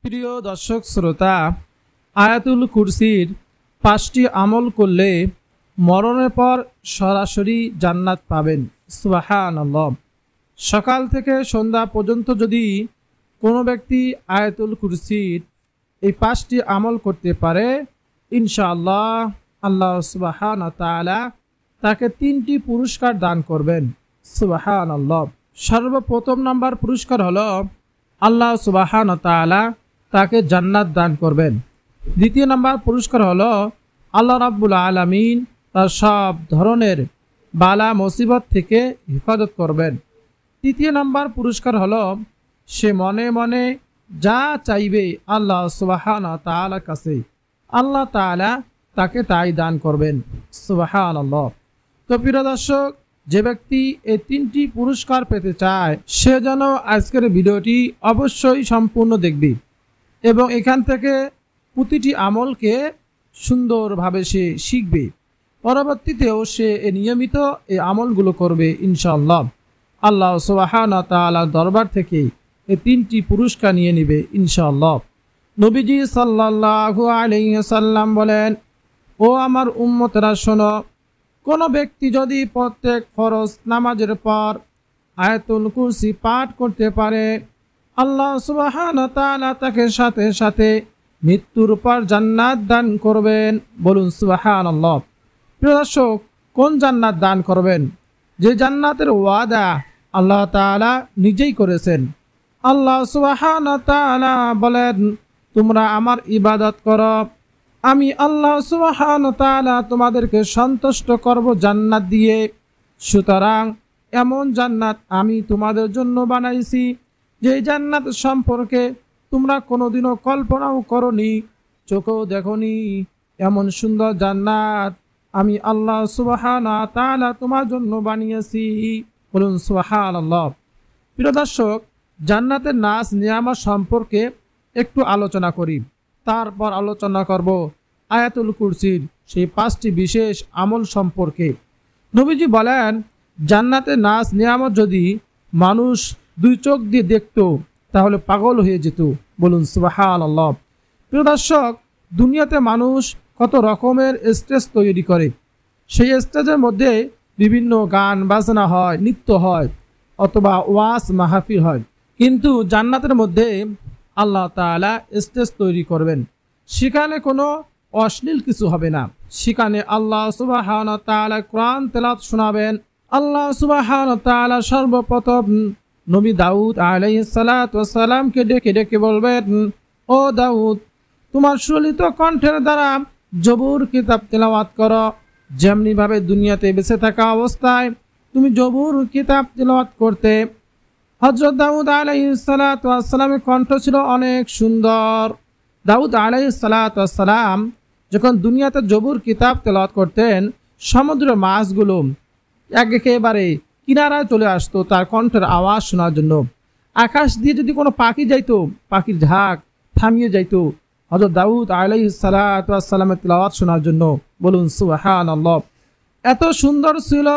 প্রিয় দর্শক শ্রোতা, আয়াতুল কুরসির ৫টি আমল করলে মরণের পর সরাসরি জান্নাত পাবেন। সুবহানাল্লাহ। সকাল থেকে সন্ধ্যা পর্যন্ত যদি কোনো ব্যক্তি আয়াতুল কুরসির এই ৫টি আমল করতে পারে, ইনশাআল্লাহ আল্লাহ সুবহানাহু ওয়া তাআলা তাকে ৩টি পুরস্কার দান করবেন। সুবহানাল্লাহ। সর্বপ্রথম নাম্বার পুরস্কার হলো আল্লাহ সুবহানাহু ওয়া তাআলা তাকে জান্নাত দান করবেন। দ্বিতীয় নাম্বার পুরস্কার হলো আল্লাহ রাব্বুল আলামিন তার সব ধরনের বালা মুসিবত থেকে হেফাজত করবেন। তৃতীয় নাম্বার পুরস্কার হলো সে মনে মনে যা চাইবে আল্লাহ সুবহানাহু ওয়া তাআলার কাছে, আল্লাহ তাআলা তাকে তাই দান করবেন। সুবহানাল্লাহ। তো প্রিয় দর্শক, যে ব্যক্তি এই ৩টি পুরস্কার পেতে চায় সে যেন আজকের ভিডিওটি অবশ্যই সম্পূর্ণ দেখবে এবং এখান থেকে প্রতিটি আমলকে সুন্দরভাবে সে শিখবে। পরবর্তীতেও সে নিয়মিত এই আমলগুলো করবে ইনশাআল্লাহ। আল্লাহ সুবহানাহু ওয়া তাআলার দরবার থেকে এই ৩টি পুরস্কার নিয়ে নেবে ইনশাআল্লাহ। নবীজি সাল্লাল্লাহু আলাইহি ওয়াসাল্লাম বলেন, ও আমার উম্মতেরা শোনো, কোনো ব্যক্তি যদি প্রত্যেক ফরজ নামাজের পর আয়াতুল কুরসি পাঠ করতে পারে, আল্লাহ সুবহানাহু ওয়া তাআলা তাকে সাথে সাথে মৃত্যুর পর জান্নাত দান করবেন। বলুন সুবহানাল্লাহ। প্রিয় দর্শক, কোন জান্নাত দান করবেন? যে জান্নাতের ওয়াদা আল্লাহ তাআলা নিজেই করেছেন। আল্লাহ সুবহানাহু ওয়া তাআলা বলেন, তোমরা আমার ইবাদত করো, আমি আল্লাহ সুবহানাহু ওয়া তাআলা তোমাদেরকে সন্তুষ্ট করব জান্নাত দিয়ে। সুতরাং এমন জান্নাত আমি তোমাদের জন্য বানাইছি যে জান্নাত সম্পর্কে তোমরা কোনোদিনও কল্পনাও করনি, চোখেও দেখনি। এমন সুন্দর জান্নাত আমি আল্লাহ সুবহানাহু ওয়া তাআলা তোমার জন্য বানিয়েছি। বলুন সুবহানাল্লাহ। প্রিয় দর্শক, জান্নাতের নাজ নিয়ামত সম্পর্কে একটু আলোচনা করি, তারপর আলোচনা করব আয়াতুল কুরসির সেই 5টি বিশেষ আমল সম্পর্কে। নবীজি বলেন, জান্নাতের নাজ নিয়ামত যদি মানুষ 2 চোখ দিয়ে দেখত তাহলে পাগল হয়ে যেত। বলুন সুবহানাল্লাহ। প্রিয় দর্শক, দুনিয়াতে মানুষ কত রকমের স্টেজ তৈরি করে, সেই স্টেজের মধ্যে বিভিন্ন গান বাজনা হয়, নৃত্য হয় অথবা ওয়াজ মাহফিল হয়, কিন্তু জান্নাতের মধ্যে আল্লাহ তাআলা স্টেজ তৈরি করবেন। সেখানে কোনো অশ্লীল কিছু হবে না, সেখানে আল্লাহ সুবহানাহু ওয়া তাআলা কোরআন তেলাওয়াত শোনাবেন। আল্লাহ সুবহানাহু ওয়া তাআলা সর্বপ্রথম নবী দাউদ আলাইহিস সালাতু ওয়াস সালামকে ডেকে ডেকে বলবেন, ও দাউদ, তোমার সুললিত কণ্ঠের দ্বারা জবুর কিতাব তেলাওয়াত করো। যেমনিভাবে দুনিয়াতে বেঁচে থাকা অবস্থায় তুমি জবুর কিতাব তেলাওয়াত করতে। হযরত দাউদ আলাইহিস সালাতু ওয়াস সালামের কণ্ঠ ছিল অনেক সুন্দর। দাউদ আলাইহিস সালাতু ওয়াস সালাম যখন দুনিয়াতে জবুর কিতাব তেলাওয়াত করতেন, সমুদ্রের মাছগুলো একেবারে কিনারায় চলে আসতো তার কণ্ঠের আওয়াজ শোনার জন্য। আকাশ দিয়ে যদি কোনো পাখি যাইতো, পাখির ঝাঁক থামিয়ে যাইতো হযরত দাউদ আলাইহিস সালাতু ওয়াস সালামের তেলাওয়াত শোনার জন্য। বলুন সুবহানাল্লাহ। এত সুন্দর ছিল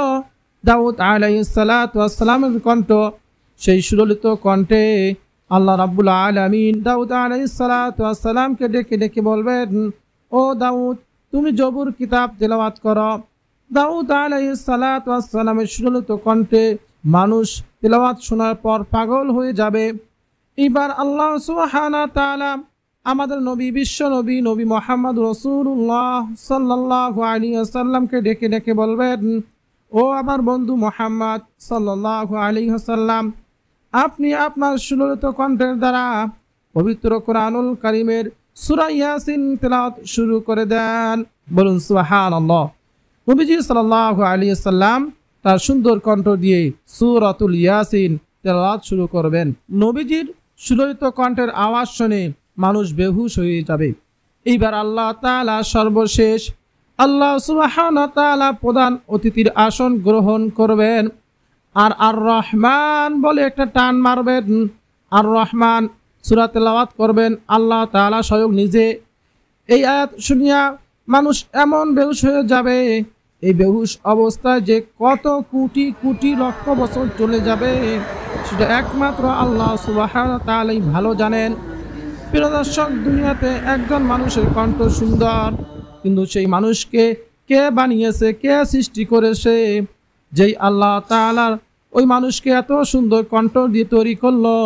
দাউদ আলাইহিস সালাতু ওয়াস সালামের কণ্ঠ। সেই সুললিত কণ্ঠে আল্লাহ রাব্বুল আলামিন দাউদ আলাইহিস সালাতু ওয়াস সালামকে ডেকে ডেকে বলবেন, ও দাউদ, তুমি জবুর কিতাব তেলাওয়াত করো। দাউদ আলাইহিস সালাতু ওয়াস সালামের সুললিত কণ্ঠে মানুষ তেলাওয়াত শোনার পর পাগল হয়ে যাবে। এবার আল্লাহ সুবহানাহু ওয়া তাআলা আমাদের নবী, বিশ্ব নবী, নবী মুহাম্মদ রাসূলুল্লাহ সাল্লাল্লাহু আলাইহি ওয়াসাল্লামকে ডেকে ডেকে বলবেন, ও আমার বন্ধু মুহাম্মদ সাল্লাল্লাহু আলাইহি ওয়াসাল্লাম, আপনি আপনার সুললিত কণ্ঠের দ্বারা পবিত্র কোরআনুল কারীমের সূরা ইয়াসিন তেলাওয়াত শুরু করে দেন। বলুন সুবহানাল্লাহ। নবীজি সাল্লাল্লাহু আলাইহি ওয়াসাল্লাম তার সুন্দর কণ্ঠ দিয়ে সূরাতুল ইয়াসিন তেলাওয়াত শুরু করবেন। নবীজির সুললিত কণ্ঠের আওয়াজ শুনে মানুষ বেহুশ হয়ে যাবে। এইবার আল্লাহ তাআলা সর্বশেষ আল্লাহ সুবহানাহু ওয়া তাআলা প্রধান অতিথির আসন গ্রহণ করবেন আর আর রহমান বলে একটা টান মারবেন। আর রহমান সূরা তেলাওয়াত করবেন। আল্লাহ তাআলা স্বয়ং নিজে। এই আয়াত শুনিয়া মানুষ এমন বেহুশ হয়ে যাবে, এই বেহুশ অবস্থায় যে কত কোটি কোটি লক্ষ বছর চলে যাবে সেটা একমাত্র আল্লাহ সুবহানাহু ওয়া তাআলাই ভালো জানেন। প্রিয় দর্শক, দুনিয়াতে একজন মানুষের কণ্ঠ সুন্দর, কিন্তু সেই মানুষকে কে বানিয়েছে, কে সৃষ্টি করেছে? যেই আল্লাহ তাআলার ওই মানুষকে এত সুন্দর কণ্ঠ দিয়ে তৈরি করলো,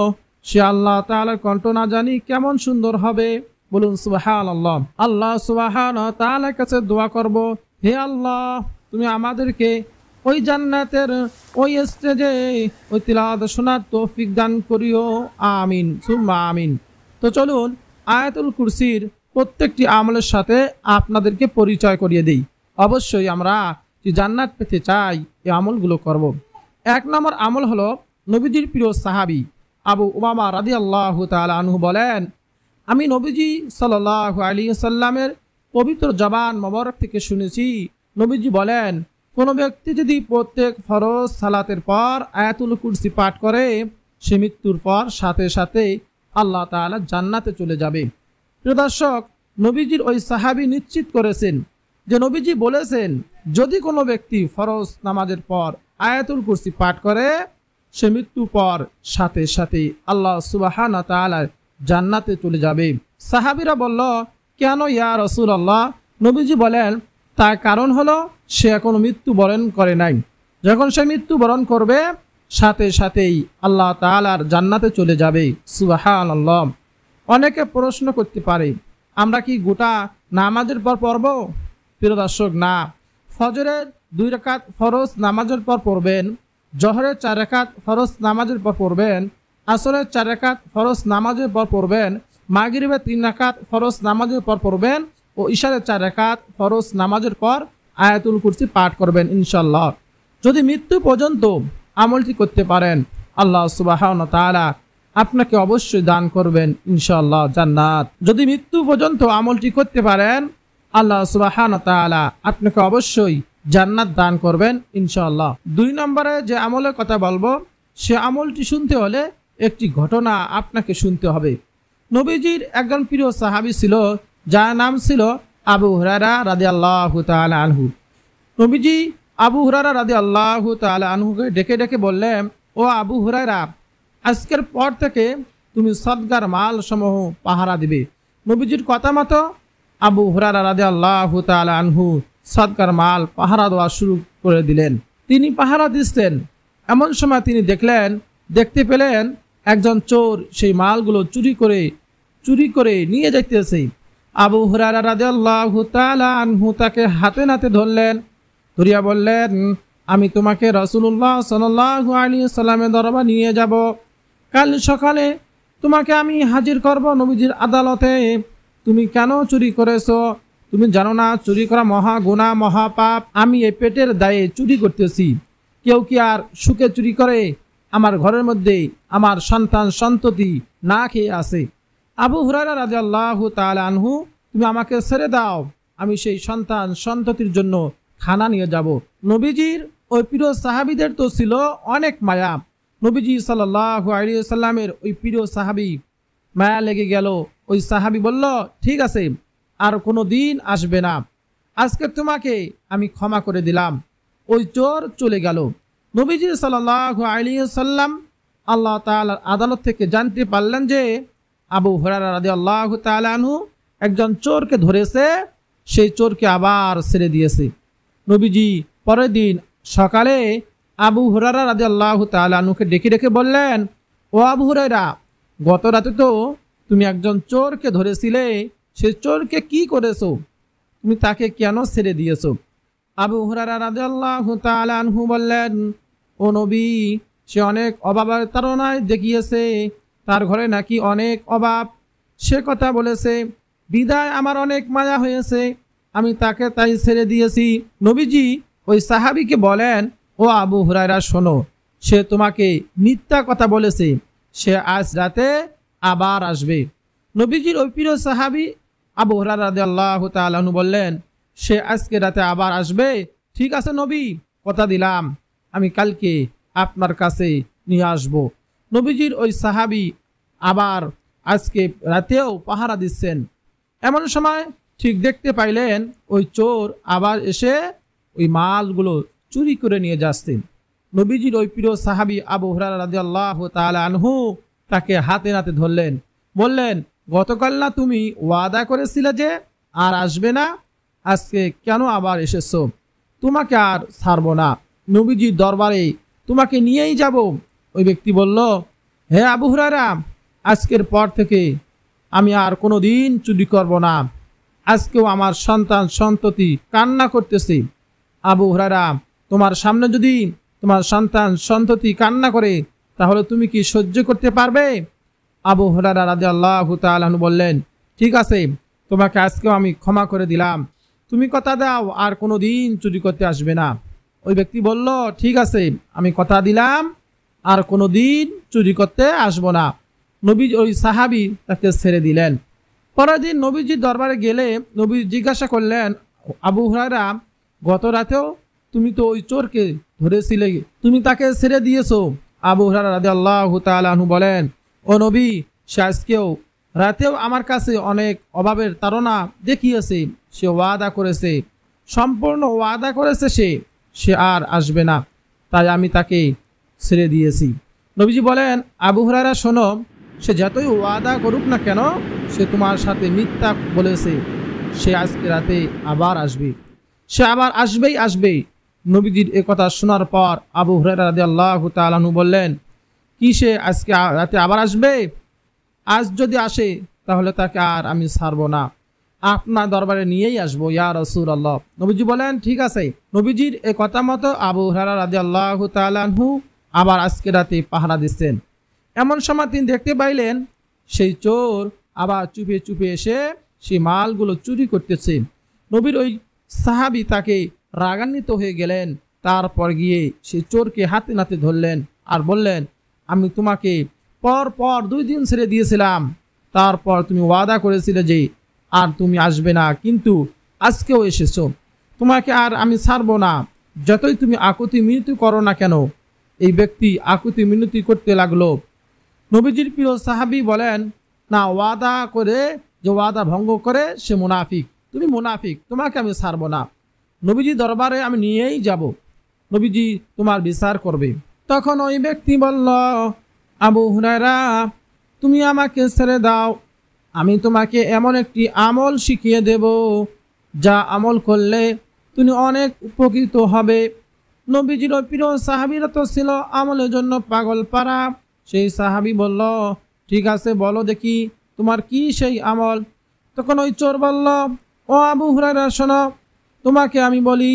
সে আল্লাহ তাআলার কণ্ঠ না জানি কেমন সুন্দর হবে? বলুন সুবহানাল্লাহ। আল্লাহ সুবহানাহু ওয়া তাআলার কাছে দোয়া করব, হে আল্লাহ, তুমি আমাদেরকে ওই জান্নাতের ওই স্টেজে ওই তিলাওয়াত শোনার তৌফিক দান করিও, আমিন সুম্মা আমিন। তো চলুন আয়াতুল কুরসির প্রত্যেকটি আমলের সাথে আপনাদেরকে পরিচয় করিয়ে দিই। অবশ্যই আমরা যে জান্নাত পেতে চাই এই আমলগুলো করব। 1 নম্বর আমল হলো, নবীজির প্রিয় সাহাবী আবু উমামা রাদিয়াল্লাহু তাআলা আনহু বলেন, আমি নবীজি সাল্লাল্লাহু আলাইহি ওয়াসাল্লামের পবিত্র জবান মোবারক থেকে শুনেছি, নবীজি বলেন, কোনো ব্যক্তি যদি প্রত্যেক ফরজ সালাতের পর আয়াতুল কুরসি পাঠ করে, সে মৃত্যুর পর সাথে সাথে আল্লাহ তাআলা জান্নাতে চলে যাবে। প্রিয় দর্শক, নবীজির ওই সাহাবী নিশ্চিত করেছেন যে নবীজি বলেছেন, যদি কোনো ব্যক্তি ফরজ নামাজের পর আয়াতুল কুরসি পাঠ করে, সে মৃত্যুর পর সাথে সাথে আল্লাহ সুবহানাহু ওয়া তাআলা জান্নাতে চলে যাবে। সাহাবীরা বলল, কেন ইয়া রাসূলুল্লাহ? নবীজি বলেন, তার কারণ হলো সে এখনো মৃত্যুবরণ করে নাই। যখন সে মৃত্যুবরণ করবে, সাথে সাথেই আল্লাহ তাআলার জান্নাতে চলে যাবে। সুবহানাল্লাহ। অনেকে প্রশ্ন করতে পারে, আমরা কি গোটা নামাজের পর পড়ব? প্রিয় দর্শক, না। ফজরের 2 রাকাত ফরজ নামাজের পর পড়বেন, জোহরের 4 রাকাত ফরজ নামাজের পর পড়বেন, আসরের 4 রাকাত ফরজ নামাজের পর পড়বেন, মাগরিবের 3 রাকাত ফরজ নামাজের পর পড়বেন ও ইশারের 4 রাকাত ফরজ নামাজের পর আয়াতুল কুরসি পাঠ করবেন ইনশাআল্লাহ। যদি মৃত্যু পর্যন্ত আমলটি করতে পারেন, আল্লাহ সুবহানাহু ওয়া তাআলা আপনাকে অবশ্যই দান করবেন ইনশাআল্লাহ জান্নাত। যদি মৃত্যু পর্যন্ত আমলটি করতে পারেন, আল্লাহ সুবহানাহু ওয়া তাআলা আপনাকে অবশ্যই জান্নাত দান করবেন ইনশাআল্লাহ। 2 নম্বরে যে আমলের কথা বলবো, সে আমলটি শুনতে হলে একটি ঘটনা আপনাকে শুনতে হবে। নবীজির একজন প্রিয় সাহাবী ছিল, যার নাম ছিল আবু হুরায়রা রাদিয়াল্লাহু তাআলা আনহু। নবীজি আবু হুরায়রা রাদিয়াল্লাহু তাআলা আনহুকে ডেকে ডেকে বললেন, ও আবু হুরায়রা, আজকের পর থেকে তুমি সদকার মাল সমূহ পাহারা দিবে। নবীজির কথা মতো আবু হুরায়রা রাদিয়াল্লাহু তাআলা আনহু সদকার মাল পাহারা দেওয়া শুরু করে দিলেন। তিনি পাহারা দিচ্ছেন, এমন সময় তিনি দেখতে পেলেন একজন চোর সেই মালগুলো চুরি করে নিয়ে যাইতেছে। আবু হুরায়রা রাদিয়াল্লাহু তাআলা আনহু তাকে হাতে নাতে ধরলেন, ধরিয়া বললেন, আমি তোমাকে রাসূলুল্লাহ সাল্লাল্লাহু আলাইহি ওয়াসাল্লামের দরবারে নিয়ে যাব। কাল সকালে তোমাকে আমি হাজির করব নবীজির আদালতে। তুমি কেন চুরি করেছো? তুমি জানো না চুরি করা মহা গুনাহ, মহা পাপ? আমি এই পেটের দায়ে চুরি করতেছি। কেউ কি আর সুখে চুরি করে? আমার ঘরের মধ্যে আমার সন্তান সন্ততি না খেয়ে আছে। আবু হুরায়রা রাদিয়াল্লাহু তাআলা আনহু, তুমি আমাকে ছেড়ে দাও, আমি সেই সন্তান সন্ততির জন্য খানা নিয়ে যাব। নবীজির ওই প্রিয় সাহাবীদের তো ছিল অনেক মায়া। নবীজি সাল্লাল্লাহু আলাইহি ওয়াসাল্লামের ওই প্রিয় সাহাবী মায়া লেগে গেল। ওই সাহাবী বলল, ঠিক আছে, আর কোনো দিন আসবে না, আজকে তোমাকে আমি ক্ষমা করে দিলাম। ওই চোর চলে গেল। নবীজি সাল্লাল্লাহু আলাইহি ওয়াসাল্লাম আল্লাহ তাআলার আদালত থেকে জানতে পারলেন যে আবু হুরায়রা রাদিয়াল্লাহু তাআলা আনহু একজন চোরকে ধরেছে, সেই চোরকে আবার ছেড়ে দিয়েছে। নবীজি পরের দিন সকালে আবু হুরায়রা রাদিয়াল্লাহু তাআলা আনহুকে ডেকে ডেকে বললেন, ও আবু হুরায়রা, গত রাতে তো তুমি একজন চোরকে ধরেছিলে, সেই চোরকে কি করেছো? তুমি তাকে কেন ছেড়ে দিয়েছো? আবু হুরায়রা রাদিয়াল্লাহু তাআলা আনহু বললেন, ও নবী, সে অনেক অভাবের তাড়নায় দেখিয়েছে, তার ঘরে নাকি অনেক অভাব, সে কথা বলেছে, বিদায় আমার অনেক মায়া হয়েছে, আমি তাকে তাই ছেড়ে দিয়েছি। নবীজি ওই সাহাবীকে বলেন, ও আবু হুরায়রা, শোনো, সে তোমাকে মিথ্যা কথা বলেছে, সে আজ রাতে আবার আসবে। নবীজির ওই প্রিয় সাহাবী আবু হুরায়রা রাদিয়াল্লাহু তাআলা আনহু বললেন, সে আজকে রাতে আবার আসবে? ঠিক আছে নবী, কথা দিলাম, আমি কালকে আপনার কাছে নিয়ে আসব। নবীজির ওই সাহাবী আবার আজকে রাতেও পাহারা দিচ্ছেন। এমন সময় ঠিক দেখতে পাইলেন ওই চোর আবার এসে ওই মালগুলো চুরি করে নিয়ে যাচ্ছেন। নবীজির ওই প্রিয় সাহাবী আবু হুরায়রা রাদিয়াল্লাহু তাআলা আনহু তাকে হাতে নাতে ধরলেন, বললেন, গতকাল না তুমি ওয়াদা করেছিলে যে আর আসবে না, আজকে কেন আবার এসেছো? তোমাকে আর ছাড়ব না, নবীজির দরবারে তোমাকে নিয়েই যাব। ওই ব্যক্তি বলল, হে আবু হুরায়রা, আজকের পর থেকে আমি আর কোনো দিন চুরি করব না। আজকেও আমার সন্তান সন্ততি কান্না করতেছে। আবু হুরায়রা, তোমার সামনে যদি তোমার সন্তান সন্ততি কান্না করে তাহলে তুমি কি সহ্য করতে পারবে? আবু হুরায়রা রাদিয়াল্লাহু তাআলা আনহু বললেন, ঠিক আছে, তোমাকে আজকেও আমি ক্ষমা করে দিলাম, তুমি কথা দাও আর কোনো দিন চুরি করতে আসবে না। ওই ব্যক্তি বলল, ঠিক আছে, আমি কথা দিলাম আর কোনো দিন চুরি করতে আসব না। নবী ওই সাহাবী তাকে ছেড়ে দিলেন। পরের দিন নবীজির দরবারে গেলে নবী জিজ্ঞাসা করলেন, আবু হুরায়রা, গত রাতেও তুমি তো ওই চোরকে ধরেছিলে, তুমি তাকে ছেড়ে দিয়েছো। আবু হুরায়রা রাদিয়াল্লাহু তাআলা আনহু বলেন, ও নবী, সে আজকেও রাতেও আমার কাছে অনেক অভাবের তাড়না দেখিয়েছে। সে ওয়াদা করেছে, সম্পূর্ণ ওয়াদা করেছে সে আর আসবে না, তাই আমি তাকে ছেড়ে দিয়েছি। নবীজি বলেন, আবু হুরায়রা শোনো, সে যতই ওয়াদা করুক না কেন, সে তোমার সাথে মিথ্যা বলেছে। সে আজকে রাতে আবার আসবে, সে আবার আসবেই। নবীজির এ কথা শোনার পর আবু হুরায়রা রাদিয়াল্লাহু তাআলা আনহু বললেন, কি সে আজকে রাতে আবার আসবে? আজ যদি আসে তাহলে তাকে আর আমি ছাড়ব না, আপনার দরবারে নিয়েই আসবো ইয়া রাসূলুল্লাহ। নবীজি বলেন, ঠিক আছে। নবীজির এ কথা মতো আবু হুরায়রা রাদিয়াল্লাহু তাআলা আনহু আবার আজকে রাতে পাহারা দিচ্ছেন। এমন সময় তিনি দেখতে পাইলেন সেই চোর আবার চুপে এসে সেই মালগুলো চুরি করতেছে। নবীর ওই সাহাবী তাকে রাগান্বিত হয়ে গেলেন। তারপর গিয়ে সেই চোরকে হাতে নাতে ধরলেন আর বললেন, আমি তোমাকে পর 2 দিন ছেড়ে দিয়েছিলাম, তারপর তুমি ওয়াদা করেছিলে যে আর তুমি আসবে না, কিন্তু আজকেও এসেছো, তোমাকে আর আমি ছাড়বো না, যতই তুমি আকুতি মিনতি করো না কেন। এই ব্যক্তি আকুতি মিনতি করতে লাগলো। নবীজির প্রিয় সাহাবী বলেন, না, ওয়াদা করে যে ওয়াদা ভঙ্গ করে সে মুনাফিক, তুমি মুনাফিক, তোমাকে আমি ছাড়বো না, নবীজি দরবারে আমি নিয়েই যাব, নবীজি তোমার বিচার করবে। তখন ওই ব্যক্তি বলল, আবু হুরায়রা, তুমি আমাকে ছেড়ে দাও, আমি তোমাকে এমন একটি আমল শিখিয়ে দেব যা আমল করলে তুমি অনেক উপকৃত হবে। নবীজির প্রিয় সাহাবীরা তো ছিল আমলের জন্য পাগল পারা। সেই সাহাবী বলল, ঠিক আছে, বলো দেখি তোমার কি সেই আমল। তখন ওই চোর বলল, ও আবু হুরায়রা, শোনো, তোমাকে আমি বলি,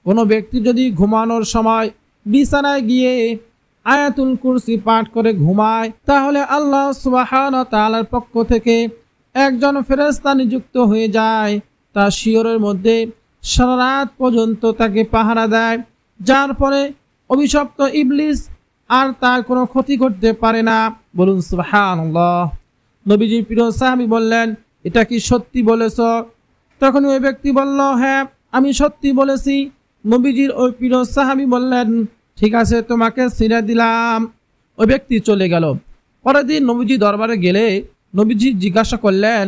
কোনো ব্যক্তি যদি ঘুমানোর সময় বিছানায় গিয়ে আয়াতুল কুরসি পাঠ করে ঘুমায়, তাহলে আল্লাহ সুবহানাহু ওয়া তাআলার পক্ষ থেকে একজন ফেরেশতা নিযুক্ত হয়ে যায়, তার শিয়রের মধ্যে সারা রাত পর্যন্ত তাকে পাহারা দেয়, যার ফলে অভিশপ্ত ইবলিস আর তার কোনো ক্ষতি করতে পারে না। বলুন সুবহানাল্লাহ। নবীজির প্রিয় সাহাবী বললেন, এটা কি সত্যি বলেছ? তখন ওই ব্যক্তি বলল, হ্যাঁ, আমি সত্যি বলেছি। নবীজির ওই প্রিয় সাহাবী বললেন, ঠিক আছে, তোমাকে ছেড়ে দিলাম। ওই ব্যক্তি চলে গেল। পরের দিন নবীজি দরবারে গেলে নবীজি জিজ্ঞাসা করলেন,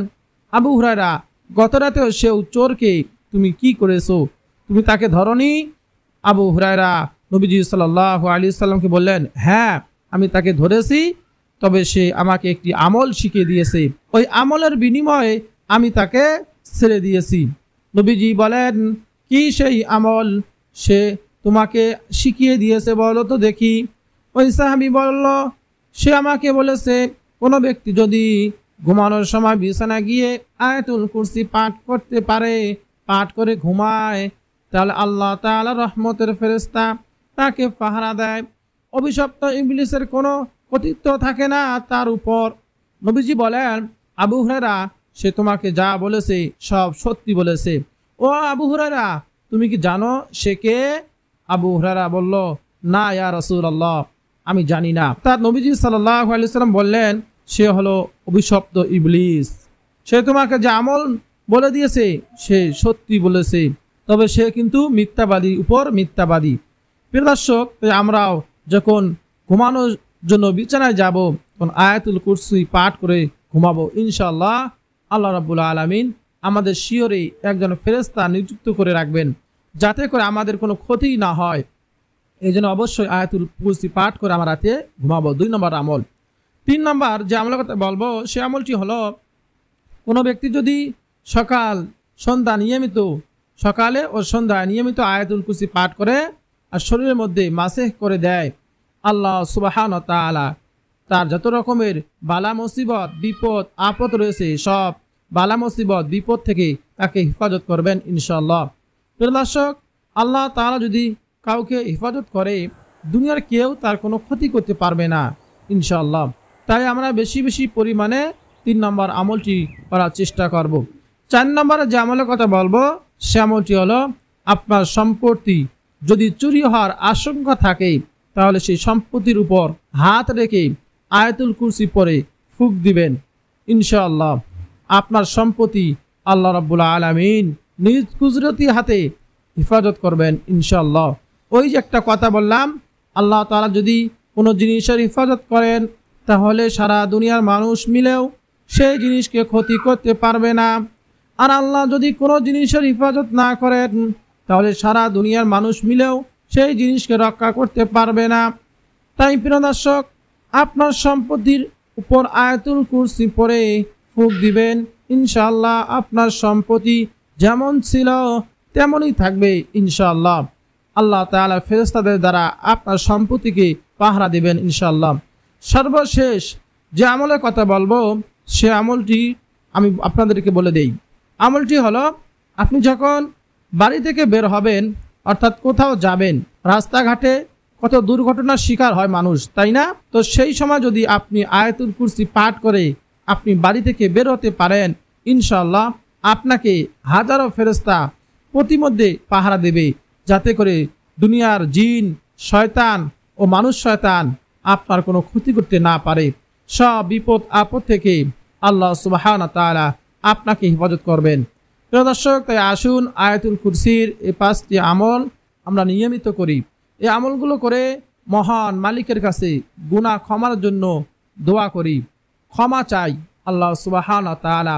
আবু হুরায়রা, গত রাতেও সেও চোরকে তুমি কি করেছো? তুমি তাকে ধরনি? আবু হুরায়রা নবীজি সাল্লাল্লাহু আলাইহি সাল্লামকে বললেন, হ্যাঁ, আমি তাকে ধরেছি, তবে সে আমাকে একটি আমল শিখিয়ে দিয়েছে, ওই আমলের বিনিময়ে আমি তাকে ছেড়ে দিয়েছি। নবীজি বলেন, কি সেই আমল সে তোমাকে শিখিয়ে দিয়েছে, বলো তো দেখি। ওই সাহাবী বলল, সে আমাকে বলেছে, কোনো ব্যক্তি যদি ঘুমানোর সময় বিছানা গিয়ে আয়াতুল কুরসি পাঠ করতে পারে, পাঠ করে ঘুমায়, তাহলে আল্লাহ তাআলা রহমতের ফেরেশতা তাকে পাহারা দেয়, অভিশপ্ত ইবলিসের কোনো কর্তৃত্ব থাকে না তার উপর। নবীজি বলেন, আবু হুরায়রা, সে তোমাকে যা বলেছে সব সত্যি বলেছে। ও আবু হুরায়রা, তুমি কি জানো সে কে? আবু হুরায়রা বলল, না ইয়া রাসূলুল্লাহ, আমি জানি না। তার নবীজি সাল্লাল্লাহু আলাইহি সাল্লাম বললেন, সে হলো অভিশপ্ত ইবলিস, সে তোমাকে যে আমল বলে দিয়েছে সে সত্যি বলেছে, তবে সে কিন্তু মিথ্যাবাদী উপর মিথ্যাবাদী। প্রিয় দর্শক, তাই আমরাও যখন ঘুমানোর জন্য বিছানায় যাব, তখন আয়াতুল কুরসি পাঠ করে ঘুমাবো ইনশাআল্লাহ। আল্লাহ রাব্বুল আলামিন আমাদের শিয়রে একজন ফেরেশতা নিযুক্ত করে রাখবেন, যাতে করে আমাদের কোনো ক্ষতি না হয়। এই জন্য অবশ্যই আয়াতুল কুরসি পাঠ করে আমার রাতে ঘুমাবো। 2 নম্বর আমল। 3 নম্বর যে আমলের কথা বলবো সে আমলটি হলো কোনো ব্যক্তি যদি সকাল সন্ধ্যা নিয়মিত সকালে ও সন্ধ্যায় নিয়মিত আয়াতুল কুরসি পাঠ করে আর শরীরের মধ্যে মাসেহ করে দেয়, আল্লাহ সুবহানাহু ওয়া তাআলা তার যত রকমের বালা মুসিবত বিপদ আপদ রয়েছে সব বালা মুসিবত বিপদ থেকে তাকে হেফাজত করবেন ইনশাআল্লাহ। প্রিয় দর্শক, আল্লাহ তাআলা যদি কাউকে হেফাজত করে দুনিয়ার কেউ তার কোনো ক্ষতি করতে পারবে না ইনশাআল্লাহ। তাই আমরা বেশি বেশি পরিমাণে 3 নম্বর আমলটি করার চেষ্টা করব। 4 নম্বরে যে আমলের কথা বলবো সে আমলটি হলো, আপনার সম্পত্তি যদি চুরি হওয়ার আশঙ্কা থাকে তাহলে সেই সম্পত্তির উপর হাত রেখে আয়াতুল কুরসি পড়ে ফুঁক দিবেন ইনশাআল্লাহ। আপনার সম্পত্তি আল্লাহ রাব্বুল আলামিন নিজ কুদরতি হাতে হেফাজত করবেন ইনশাআল্লাহ। ওই যে একটা কথা বললাম, আল্লাহ তাআলা যদি কোনো জিনিসের হেফাজত করেন তাহলে সারা দুনিয়ার মানুষ মিলেও সেই জিনিসকে ক্ষতি করতে পারবে না। আর আল্লাহ যদি কোনো জিনিসের হেফাজত না করেন তাহলে সারা দুনিয়ার মানুষ মিলেও সেই জিনিসকে রক্ষা করতে পারবে না। তাই প্রিয় দর্শক, আপনার সম্পত্তির উপর আয়াতুল কুরসি পড়ে ফুঁক দিবেন ইনশাআল্লাহ। আপনার সম্পত্তি যেমন ছিল তেমনই থাকবে ইনশাআল্লাহ। আল্লাহ তাআলা ফেরেশতাদের দ্বারা আপনার সম্পত্তিকে পাহারা দেবেন ইনশাআল্লাহ। সর্বশেষ যে আমলের কথা বলবো সে আমলটি আমি আপনাদেরকে বলে দেই। আমলটি হলো, আপনি যখন বাড়ি থেকে বের হবেন অর্থাৎ কোথাও যাবেন, রাস্তাঘাটে কত দুর্ঘটনার শিকার হয় মানুষ, তাই না? তো সেই সময় যদি আপনি আয়াতুল কুরসি পাঠ করে আপনি বাড়ি থেকে বের হতে পারেন ইনশাআল্লাহ, আপনাকে হাজারো ফেরেশতা প্রতিমধ্যে পাহারা দেবে, যাতে করে দুনিয়ার জিন শয়তান ও মানুষ শয়তান আপনার কোনো ক্ষতি করতে না পারে। সব বিপদ আপদ থেকে আল্লাহ সুবহানাহু ওয়া তাআলা আপনাকে হেফাজত করবেন। প্রিয় দর্শক, তাই আসুন আয়াতুল কুরসির এই 5টি আমল আমরা নিয়মিত করি। এই আমলগুলো করে মহান মালিকের কাছে গুনাহ ক্ষমার জন্য দোয়া করি, ক্ষমা চাই আল্লাহ সুবহানাহু ওয়া তাআলা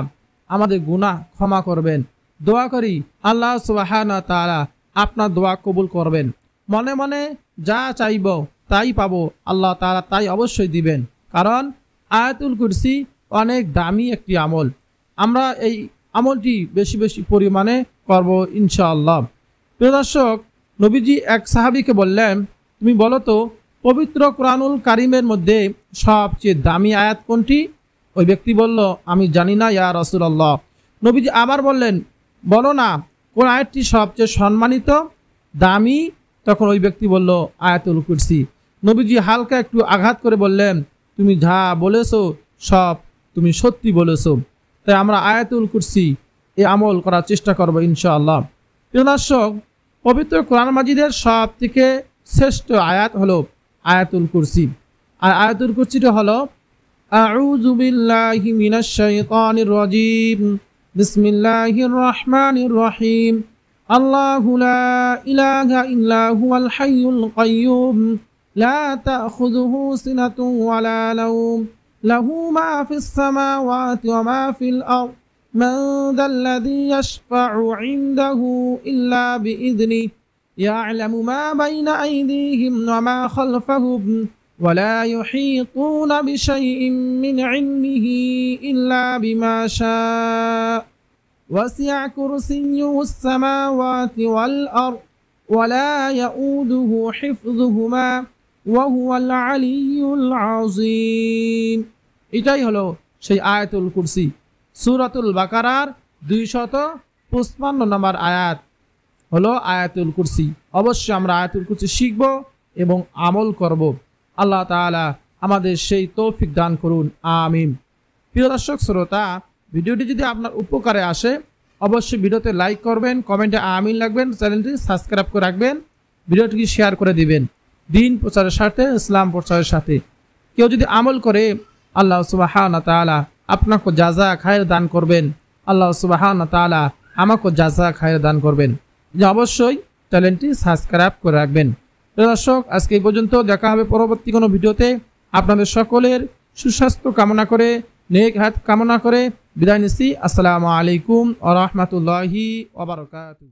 আমাদের গুনাহ ক্ষমা করবেন। দোয়া করি আল্লাহ সুবহানাহু ওয়া তাআলা আপনার দোয়া কবুল করবেন। মনে মনে যা চাইব তাই পাবো, আল্লাহ তাআলা তাই অবশ্যই দিবেন। কারণ আয়াতুল কুরসি অনেক দামি একটি আমল। আমরা এই আমলটি বেশি বেশি পরিমাণে করব ইনশাআল্লাহ। প্রিয় দর্শক, নবীজি এক সাহাবীকে বললেন, তুমি বলো তো পবিত্র কোরআনুল কারিমের মধ্যে সবচেয়ে দামি আয়াত কোনটি? ওই ব্যক্তি বলল, আমি জানি না ইয়া রাসূলুল্লাহ। নবীজি আবার বললেন, বলো না কোন আয়াতটি সবচেয়ে সম্মানিত দামি? তখন ওই ব্যক্তি বলল, আয়াতুল কুরসি। নবীজি হালকা একটু আঘাত করে বললেন, তুমি যা বলেছো সব তুমি সত্যি বলেছো। তাই আমরা আয়াতুল কুরসি এই আমল করার চেষ্টা করব ইনশাআল্লাহ। প্রিয় দর্শক, পবিত্র কোরআন মাজিদের সব থেকে শ্রেষ্ঠ আয়াত হলো আয়াতুল কুরসি। আর আয়াতুল কুরসিটা হলো, আউযু বিল্লাহি মিনাশ শাইতানির রাজিম, বিসমিল্লাহির রহমানির রহিম, আল্লাহু লা ইলাহা ইল্লা হুয়াল হাইয়ুল কাইয়্যুম, লা তাখুযুহু সিনাতুন ওয়ালা নাওম, লাহু মা ফিস সামাওয়াতি ওয়া মা ফিল আরদ, মান যাল্লাযী ইয়াশফা'ু 'ইনদাহু ইল্লা বিইذনিহি, ইয়া'লামু মা বাইনা আইদিহিম ওয়া মা খালফাহুম, ওয়া লা ইউহীতুনা বিশাইইন মিন 'ইলমিহি ইল্লা বিমা শা'a, ওয়াসি'a কুরসিয়্যুহু আস-সামাওয়াতি ওয়াল আরদ, ওয়া লা ইয়াউদুহু হিফযুহুমা, ওয়া হুয়াল আলিয়্যুল আযীম। এটাই হলো সেই আয়াতুল কুরসি। সূরাতুল বাকারার 255 নম্বর আয়াত হলো আয়াতুল কুরসি। অবশ্যই আমরা আয়াতুল কুরসি শিখব এবং আমল করব। আল্লাহ তাআলা আমাদের সেই তৌফিক দান করুন, আমিন। প্রিয় দর্শক শ্রোতা, ভিডিওটি যদি আপনার উপকারে আসে অবশ্যই ভিডিওতে লাইক করবেন, কমেন্টে আমিন লিখবেন, চ্যানেলটি সাবস্ক্রাইব করে রাখবেন, ভিডিওটি শেয়ার করে দিবেন। দিন প্রচারের সাথে, ইসলাম প্রচারের সাথে কেউ যদি আমল করে আল্লাহ সুবহানাহু ওয়া তাআলা আপনাকে জাযা খায়ের দান করবেন। আল্লাহ সুবহানাহু ওয়া তাআলা আমাকে জাযা খায়ের দান করবেন। যে অবশ্যই চ্যানেলটি সাবস্ক্রাইব করে রাখবেন। দর্শক, আজকে এই পর্যন্ত, দেখা হবে পরবর্তী কোনো ভিডিওতে। আপনাদের সকলের সুস্বাস্থ্য কামনা করে, নেক হায়াত কামনা করে বিদায় নিচ্ছি। আসসালামু আলাইকুম ওয়া রাহমাতুল্লাহি ওয়া বারাকাতুহু।